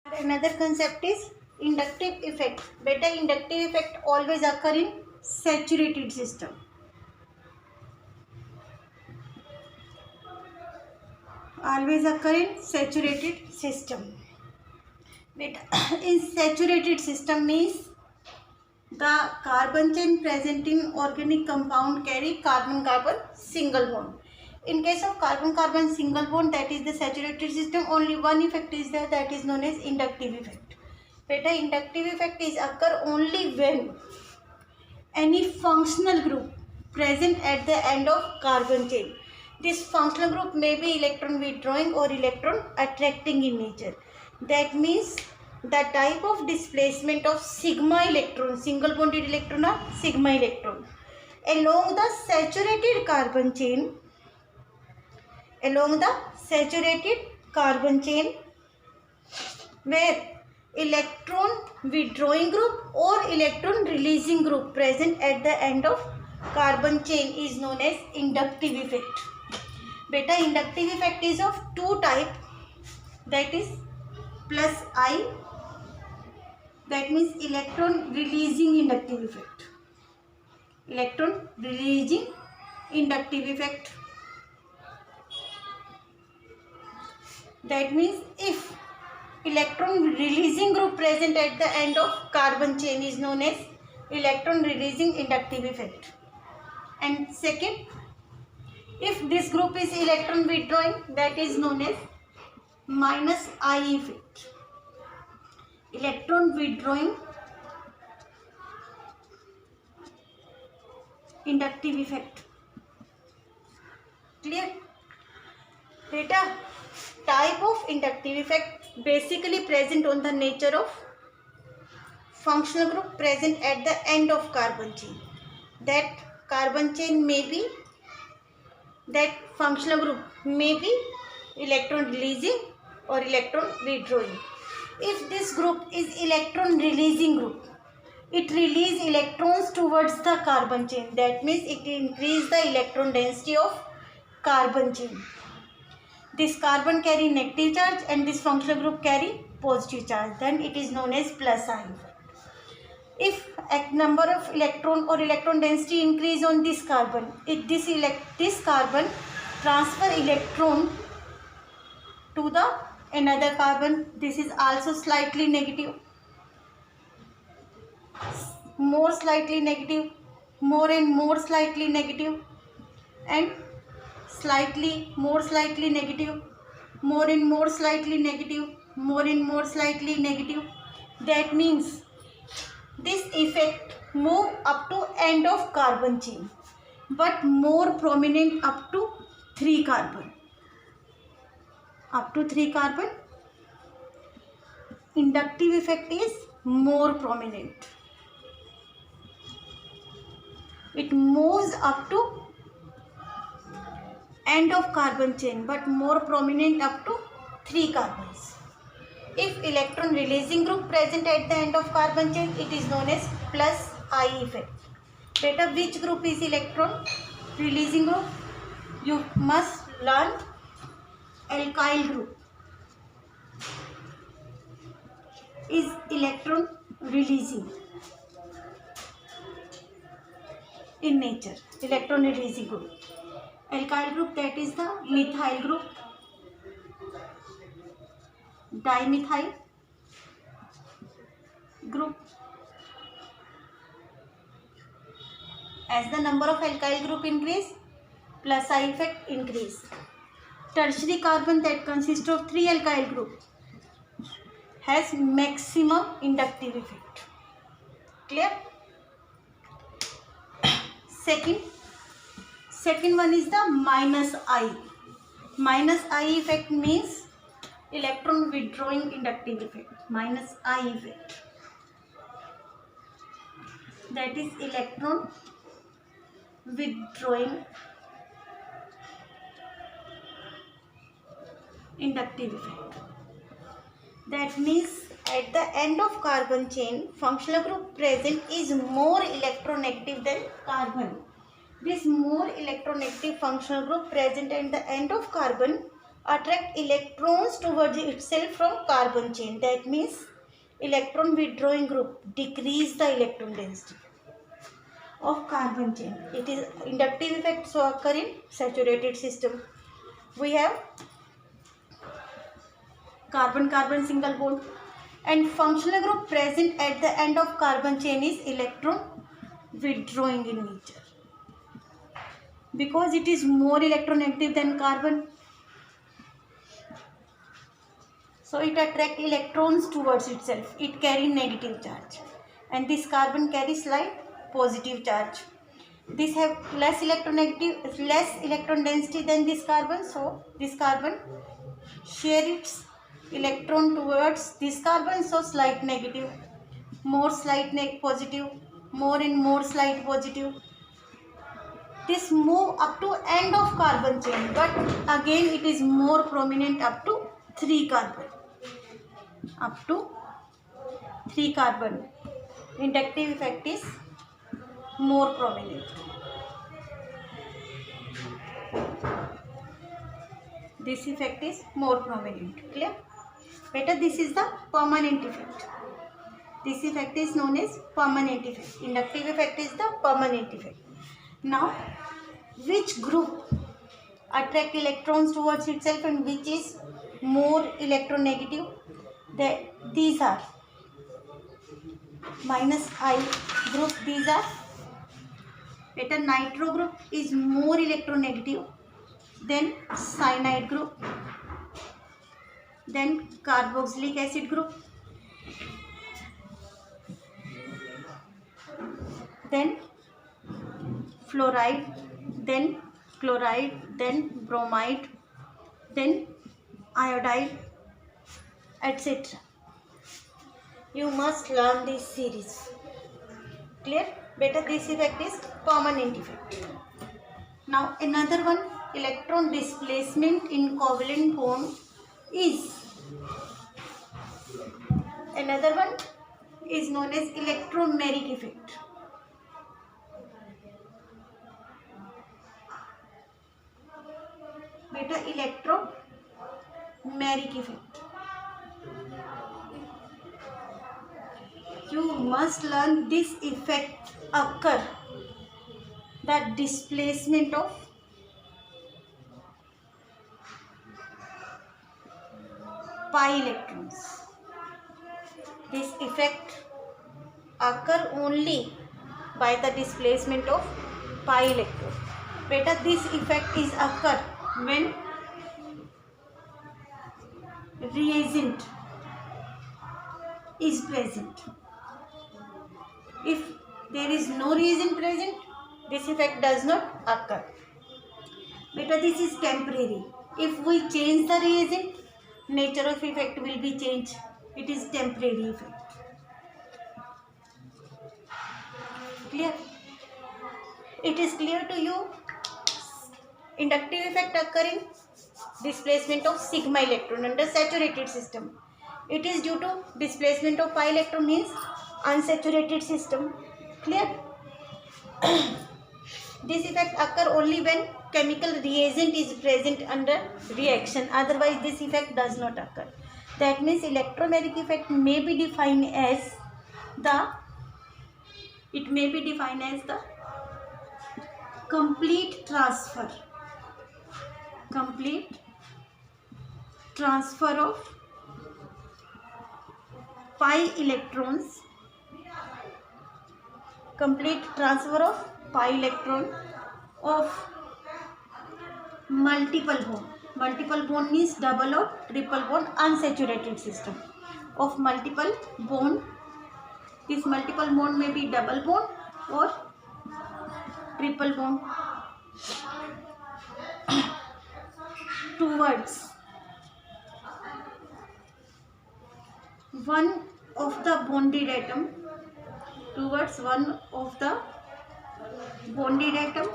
Another concept is inductive effect. Beta inductive effect always occur in saturated system. Always occur in saturated system. Beta in saturated system means the carbon chain present in organic compound carry carbon-carbon single bond. In case of carbon-carbon single bond, that is the saturated system, only one effect is there, that is known as inductive effect. Beta inductive effect is occur only when any functional group present at the end of carbon chain. This functional group may be electron withdrawing or electron attracting in nature. That means the type of displacement of sigma electron, single bonded electron or sigma electron along the saturated carbon chain, where electron withdrawing group or electron releasing group present at the end of carbon chain is known as inductive effect. Beta inductive effect is of two types, that is plus I, that means electron releasing inductive effect. Electron releasing inductive effect. That means if electron releasing group present at the end of carbon chain is known as electron releasing inductive effect. And second, if this group is electron withdrawing, that is known as minus I effect. Electron withdrawing inductive effect. Clear? Beta type of inductive effect basically present on the nature of functional group present at the end of carbon chain. That carbon chain may be, that functional group may be electron releasing or electron withdrawing. If this group is electron releasing group, it releases electrons towards the carbon chain. That means it increases the electron density of carbon chain. This carbon carry negative charge and this functional group carry positive charge. Then it is known as plus I effect. If a number of electron or electron density increase on this carbon, this carbon transfer electron to the another carbon. This is also slightly negative, more slightly negative, more and more slightly negative, and slightly more slightly negative, more and more slightly negative, more and more slightly negative. That means this effect move up to end of carbon chain, but more prominent up to 3 carbon. Up to 3 carbon, inductive effect is more prominent. It moves up to end of carbon chain, but more prominent up to 3 carbons. If electron releasing group present at the end of carbon chain, it is known as plus I effect. Beta, which group is electron releasing group? You must learn alkyl group is electron releasing in nature, electron releasing group. Alkyl group, that is the methyl group, dimethyl group. As the number of alkyl group increase, plus I effect increase. Tertiary carbon that consists of 3 alkyl group has maximum inductive effect. Clear? Second one is the minus I. Minus I effect means electron withdrawing inductive effect. Minus I effect, that is electron withdrawing inductive effect. That means at the end of carbon chain, functional group present is more electronegative than carbon. This more electronegative functional group present at the end of carbon attract electrons towards itself from carbon chain. That means electron withdrawing group decrease the electron density of carbon chain. It is inductive effect so occur in saturated system. We have carbon-carbon single bond, and functional group present at the end of carbon chain is electron withdrawing in nature because it is more electronegative than carbon. So it attracts electrons towards itself. It carries negative charge, and this carbon carries slight positive charge. This have less electron density than this carbon. So this carbon share its electron towards this carbon. So slight negative, more slight positive, more and more slight positive. This move up to end of carbon chain, but again it is more prominent up to 3 carbon. Up to 3 carbon. Inductive effect is more prominent. This effect is more prominent. Clear? Better, this is the permanent effect. This effect is known as permanent effect. Inductive effect is the permanent effect. Now, which group attract electrons towards itself and which is more electronegative? These are minus I group. These are better. Nitro group is more electronegative than cyanide group, then carboxylic acid group, then fluoride, then chloride, then bromide, then iodide, etc. You must learn this series. Clear? Better, this effect is permanent effect. Now another one, electron displacement in covalent bond is known as electromeric effect. Better, electromeric effect. You must learn this effect occur, the displacement of pi electrons. This effect occur only by the displacement of pi electron. Better, this effect is occur when reagent is present. If there is no reagent present, this effect does not occur. Better, this is temporary. If we change the reagent, nature of effect will be changed. It is temporary effect. Clear? It is clear to you? Inductive effect occurring displacement of sigma electron under saturated system. It is due to displacement of pi electron, means unsaturated system. Clear? This effect occur only when chemical reagent is present under reaction. Otherwise, this effect does not occur. That means electromeric effect may be defined as the complete transfer of pi electrons, of multiple bond. Multiple bond means double or triple bond, unsaturated system of multiple bond. This multiple bond may be double bond or triple bond towards one of the bonded atom,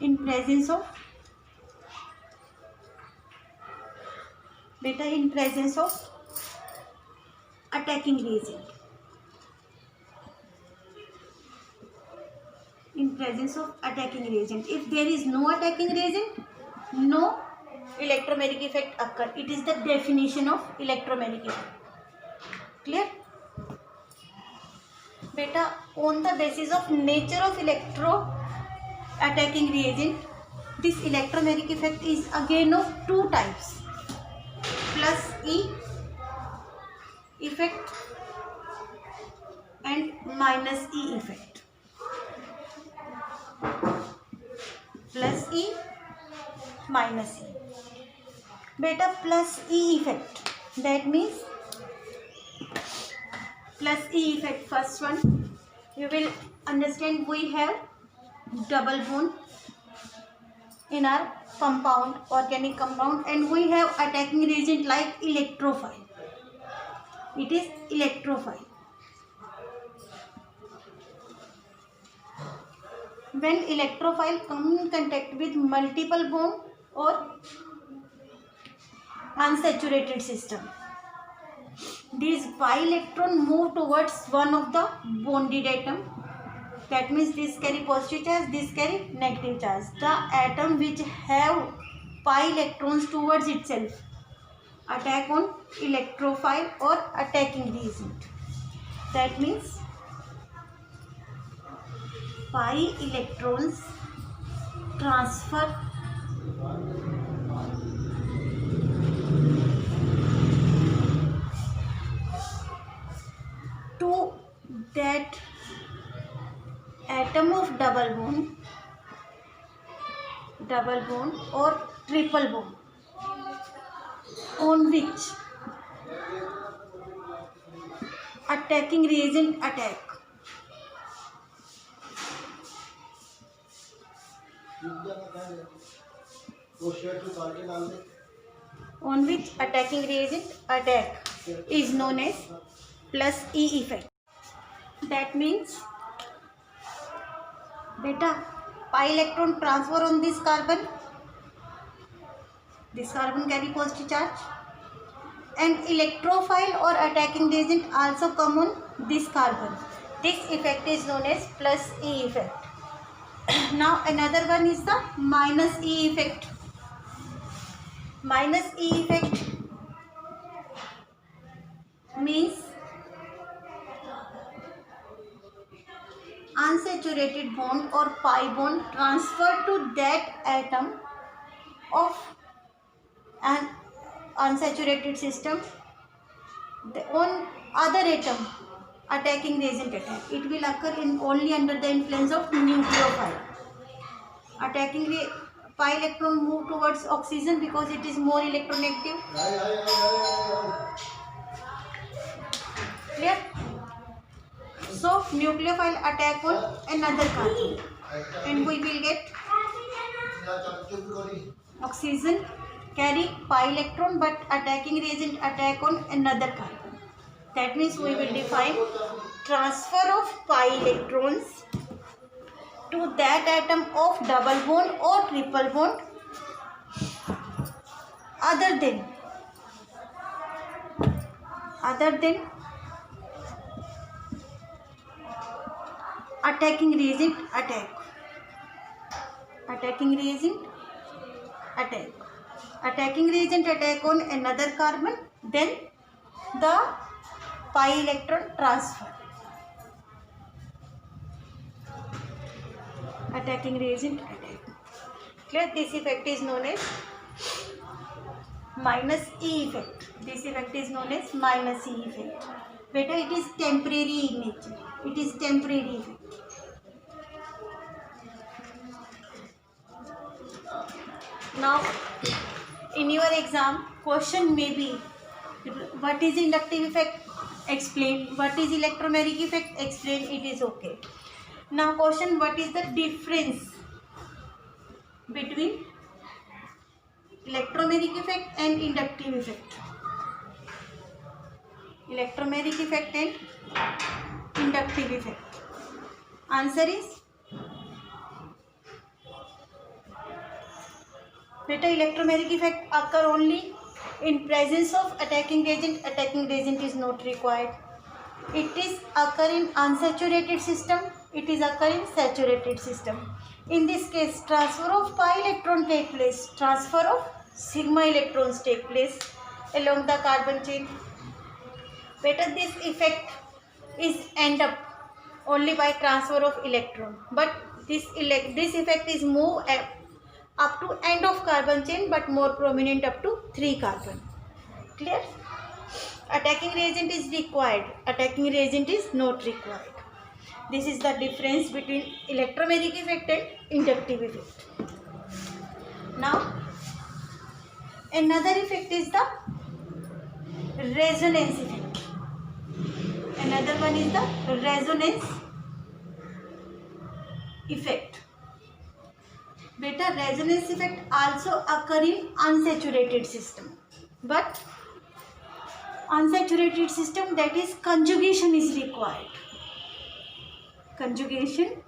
in presence of attacking reagent. in presence of attacking reagent. If there is no attacking reagent, no electromagnetic effect occur. It is the definition of electromagnetic effect. Clear? Beta, on the basis of nature of electro attacking reagent, this electromagnetic effect is again of two types, plus E effect and minus E effect. Plus E, minus E. Beta, plus E effect, that means plus E effect, first one, you will understand we have double bond in our compound, organic compound, and we have attacking reagent like electrophile. It is electrophile. When electrophile come in contact with multiple bond or unsaturated system, these pi electron move towards one of the bonded atom. That means this carry positive charge, this carry negative charge. The atom which have pi electrons towards itself attack on electrophile or attacking reagent. That means pi electrons transfer to that atom of double bond or triple bond on which attacking reagent attack. On which attacking reagent attack is known as plus E effect. That means beta, pi electron transfer on this carbon carry positive charge, and electrophile or attacking reagent also come on this carbon. This effect is known as plus E effect. Now another one is the minus E effect. Minus E effect means unsaturated bond or pi bond transferred to that atom of an unsaturated system on other atom attacking reagent attack. It will occur only under the influence of nucleophile. Attacking pi electron move towards oxygen because it is more electronegative. Clear? So nucleophile attack on another carbon and we will get oxygen carry pi electron but attacking reagent attack on another carbon. That means we will define transfer of pi electrons to that atom of double bond or triple bond other than attacking reagent attack. Attacking reagent attack on another carbon, then the pi electron transfer. Attacking reagent attack. Clear? This effect is known as minus E effect. This effect is known as minus E effect. Beta, it is temporary in nature. It is temporary effect. Now, in your exam, question may be, what is inductive effect? Explain. What is electromagnetic effect? Explain. It is okay. Now, question, what is the difference between electromagnetic effect and inductive effect? Electromagnetic effect and inductive effect. Answer is beta, electromagnetic effect occur only in presence of attacking reagent. Attacking reagent is not required. It is occur in unsaturated system it is occur in saturated system. In this case, transfer of pi electron take place, transfer of sigma electrons take place along the carbon chain. Better this effect is end up only by transfer of electron, but this effect is move up to end of carbon chain, but more prominent up to 3 carbon. Clear? Attacking reagent is required, attacking reagent is not required. This is the difference between electromagnetic effect and inductive effect. Now, another effect is the resonance effect. Another one is the resonance effect. Beta, resonance effect also occur in unsaturated system, but unsaturated system, that is conjugation is required. Conjugation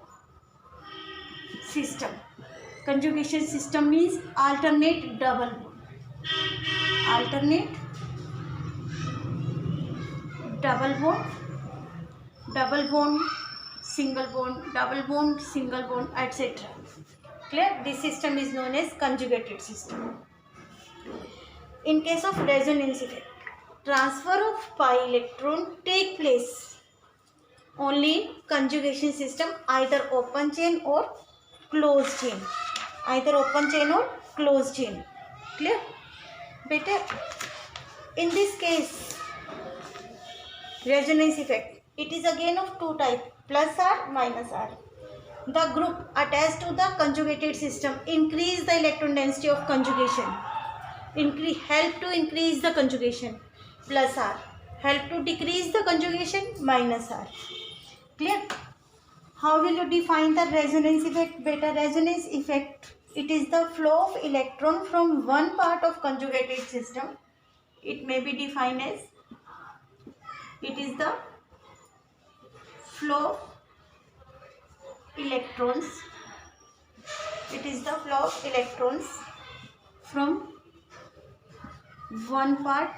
system. Conjugation system means alternate double bond. Alternate double bond, double bond, single bond, etc. Clear? This system is known as conjugated system. In case of resonance effect, transfer of pi electron take place only in conjugation system, either open chain or closed chain. Either open chain or closed chain. Clear? Better. In this case, resonance effect, it is again of two types, plus R, minus R. The group attached to the conjugated system increase the electron density of conjugation. Help to increase the conjugation, plus R. Help to decrease the conjugation, minus R. Clear? How will you define the resonance effect? Beta, resonance effect, it is the flow of electron from one part of conjugated system. It may be defined as, it is the flow of electrons. It is the flow of electrons from one part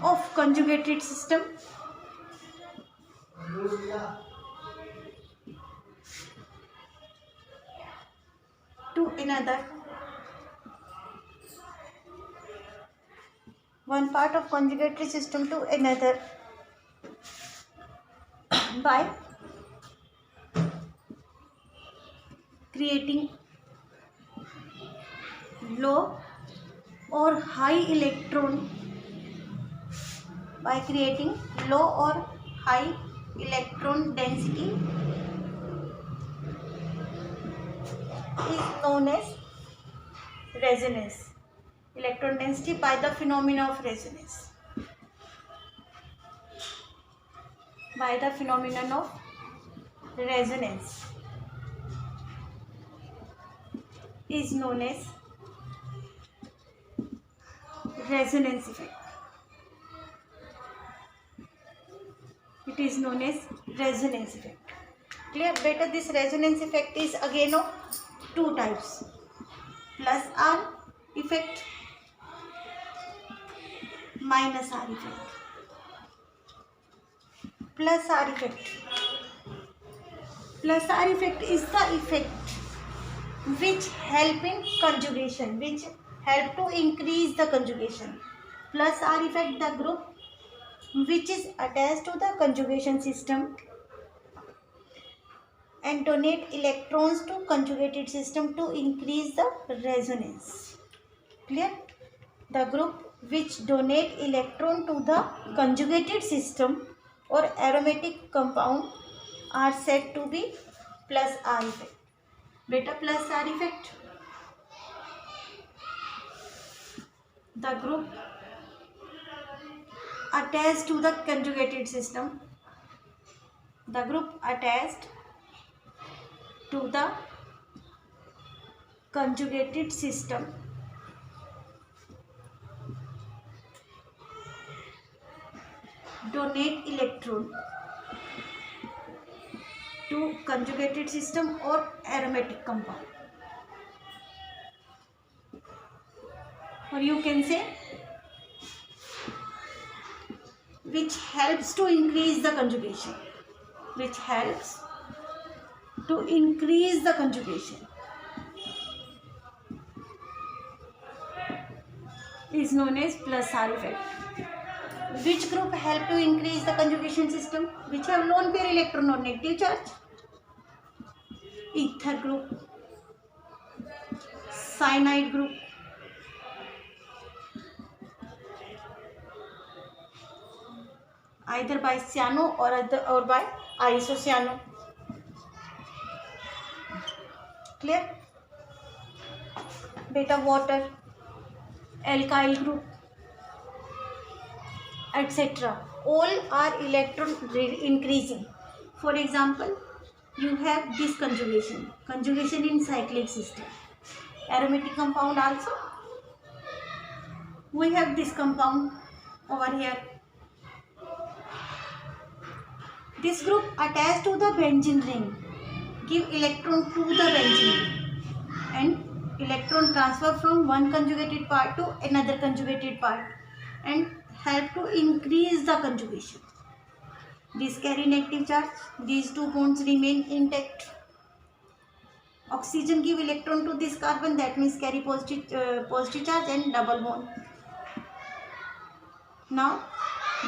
of conjugated system to another. One part of conjugated system to another by creating low or high electron, by creating low or high electron density is known as resonance. Electron density by the phenomena of resonance. By the phenomenon of resonance is known as resonance effect. It is known as resonance effect. Clear? Better, this resonance effect is again of two types, plus R effect, minus R effect. Plus R effect. Plus R effect is the effect which help in conjugation, which help to increase the conjugation. Plus R effect, the group which is attached to the conjugation system and donate electrons to conjugated system to increase the resonance. Clear? The group which donate electron to the conjugated system or aromatic compound are said to be plus R effect. Beta, plus R effect, the group attached to the conjugated system, the group attached to the conjugated system donate electron to conjugated system or aromatic compound, or you can say which helps to increase the conjugation, which helps to increase the conjugation, is known as plus R effect. Which group help to increase the conjugation system? Which have lone pair electron or negative charge? Ether group, cyanide group, either by cyano or by isocyano. Clear? Beta water, alkyl group, etc. All are electron increasing. For example, you have this conjugation in cyclic system. Aromatic compound also. We have this compound over here. This group attached to the benzene ring give electron to the benzene ring and electron transfer from one conjugated part to another conjugated part and help to increase the conjugation. These carry negative charge. These two bonds remain intact. Oxygen give electron to this carbon, that means carry positive charge and double bond. Now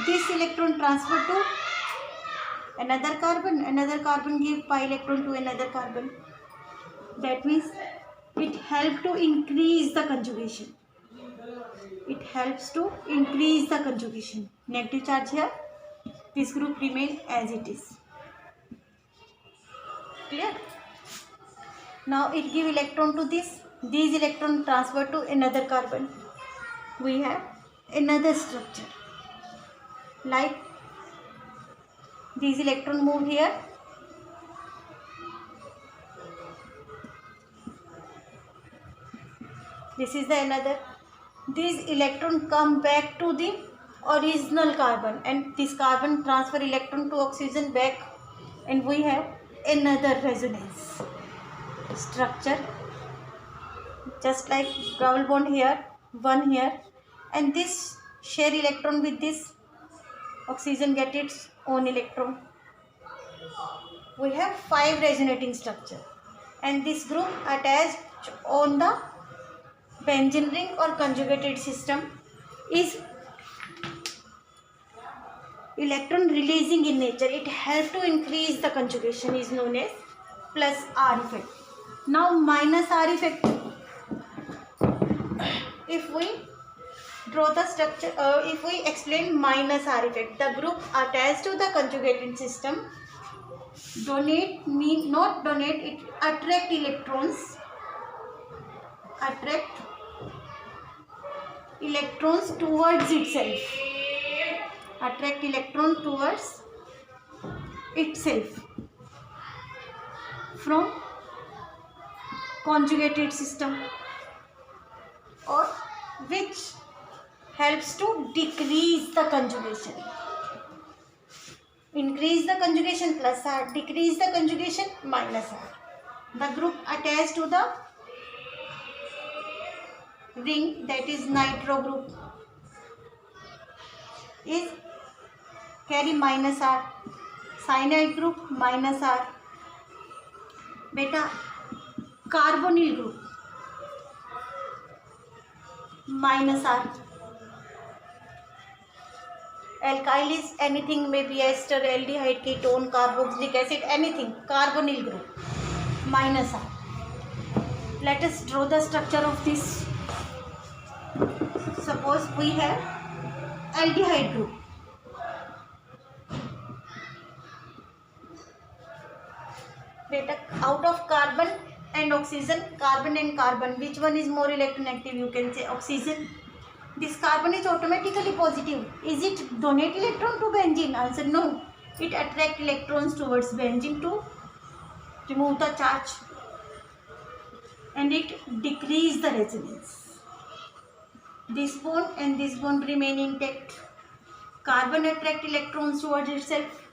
this electron transfer to another carbon give pi electron to another carbon. That means it helps to increase the conjugation. It helps to increase the conjugation. Negative charge here. This group remain as it is. Clear? Now it give electron to this. These electron transfer to another carbon. We have another structure. Like these electron move here. This is the another. These electron come back to the original carbon and this carbon transfer electron to oxygen back and we have another resonance structure. Just like double bond here, one here, and this share electron with this, oxygen get its own electron. We have 5 resonating structure and this group attached on the benzene ring or conjugated system is electron releasing in nature. It helps to increase the conjugation, is known as plus R effect. Now minus R effect. If we draw the structure, if we explain minus R effect, the group attached to the conjugated system it attract electrons towards itself. Attract electron towards itself from conjugated system, or which helps to decrease the conjugation. Increase the conjugation plus R, decrease the conjugation minus R. The group attached to the ring, that is nitro group, is carry minus R. Cyanide group minus R. Beta carbonyl group minus R. Alkyl is anything, maybe ester, aldehyde, ketone, carboxylic acid, anything. Carbonyl group minus R. Let us draw the structure of this. Suppose we have aldehyde group. Beta, out of carbon and oxygen, carbon and carbon, which one is more electronegative? You can say oxygen. This carbon is automatically positive. Is it donate electron to benzene? Answer no. It attract electrons towards benzene to remove the charge and it decrease the resonance. This bond and this bond remain intact. Carbon attract electrons towards itself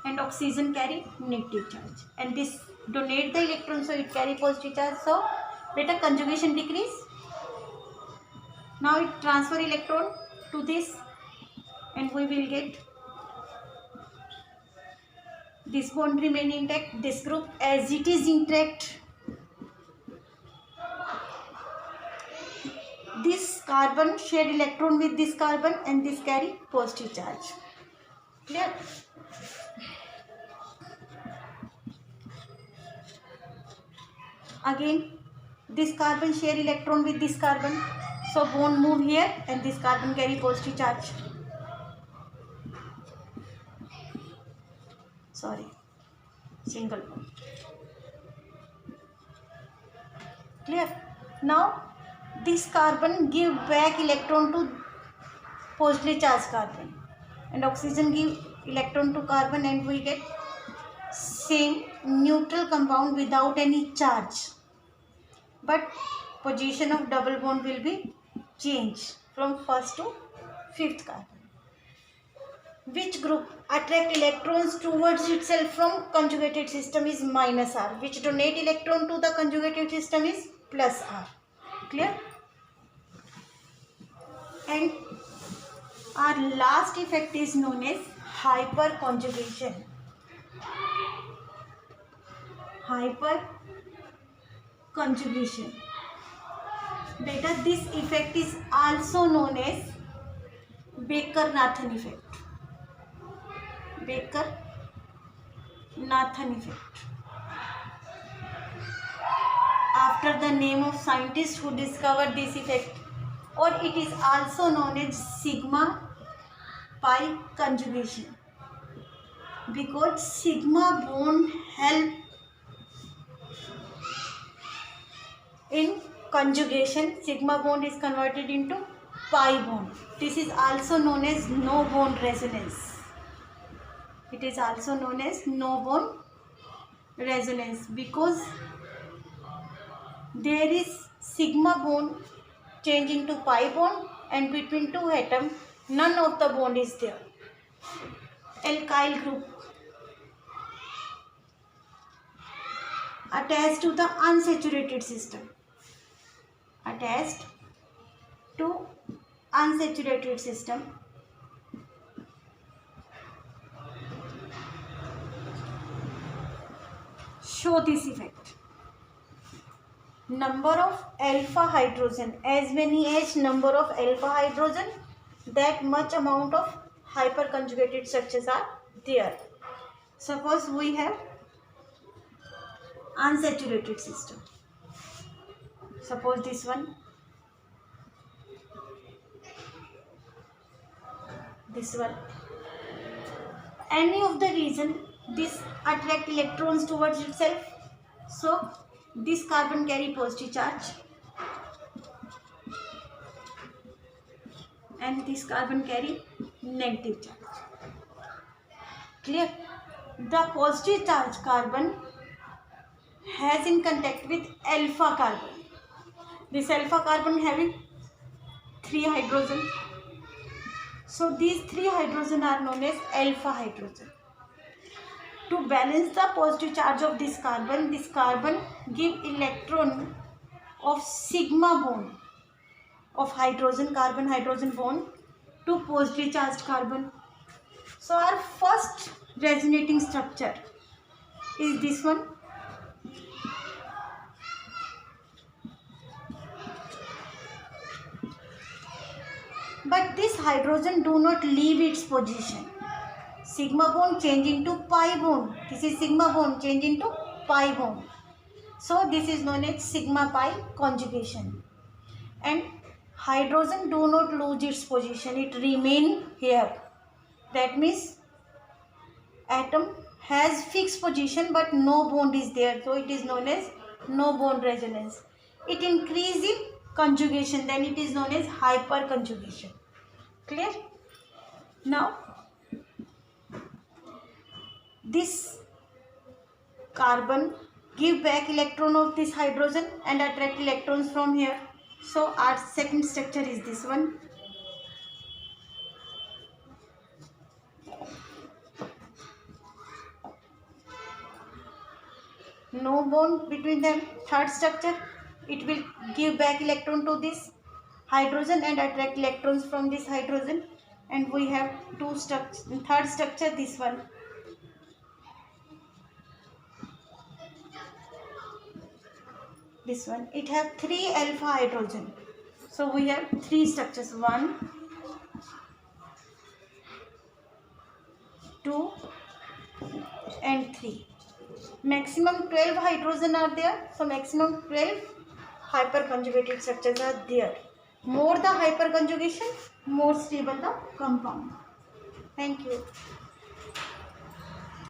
and oxygen carry negative charge, and this donate the electron, so it carry positive charge. So beta conjugation decrease. Now it transfer electron to this and we will get this bond remain intact, this group as it is intact. This carbon share electron with this carbon and this carry positive charge. Clear? Again, this carbon share electron with this carbon, so bond move here and this carbon carry positive charge. Sorry, single bond. Clear? Now this carbon give back electron to positively charged carbon and oxygen give electron to carbon, and we get same neutral compound without any charge, but position of double bond will be changed from first to fifth carbon. Which group attract electrons towards itself from conjugated system is minus R. Which donate electron to the conjugated system is plus R. Clear? And our last effect is known as hyperconjugation. Hyperconjugation. Beta, this effect is also known as Baker-Nathan effect. Baker-Nathan effect. After the name of scientist who discovered this effect, or it is also known as sigma pi conjugation, because sigma bond help in conjugation. Sigma bond is converted into pi bond. This is also known as no bond resonance. It is also known as no bond resonance because there is sigma bond changing to pi bond, and between two atoms none of the bond is there. Alkyl group attached to the unsaturated system. Attached to unsaturated system. Show this effect. Number of alpha hydrogen, as many as number of alpha hydrogen, that much amount of hyperconjugated structures are there. Suppose we have unsaturated system. Suppose this one, this one. Any of the reason this attract electrons towards itself, so this carbon carry positive charge and this carbon carry negative charge. Clear? The positive charge carbon has in contact with alpha carbon. This alpha carbon having 3 hydrogen. So these 3 hydrogen are known as alpha hydrogen. To balance the positive charge of this carbon give electron of sigma bond of hydrogen, carbon-hydrogen bond to positively charged carbon. So our first resonating structure is this one. But this hydrogen do not leave its position. Sigma bond change into pi bond. This is sigma bond change into pi bond. So this is known as sigma pi conjugation. And hydrogen do not lose its position. It remain here. That means atom has fixed position but no bond is there. So it is known as no bond resonance. It increase in conjugation, then it is known as hyperconjugation. Clear? Now this carbon give back electron of this hydrogen and attract electrons from here. So our second structure is this one. No bond between them. Third structure, it will give back electron to this hydrogen and attract electrons from this hydrogen, and we have third structure, this one. This one, it have 3 alpha hydrogen. So we have 3 structures, 1, 2 and 3. Maximum 12 hydrogen are there. So maximum 12 hyperconjugated structures are there. More the hyperconjugation, more stable the compound. Thank you.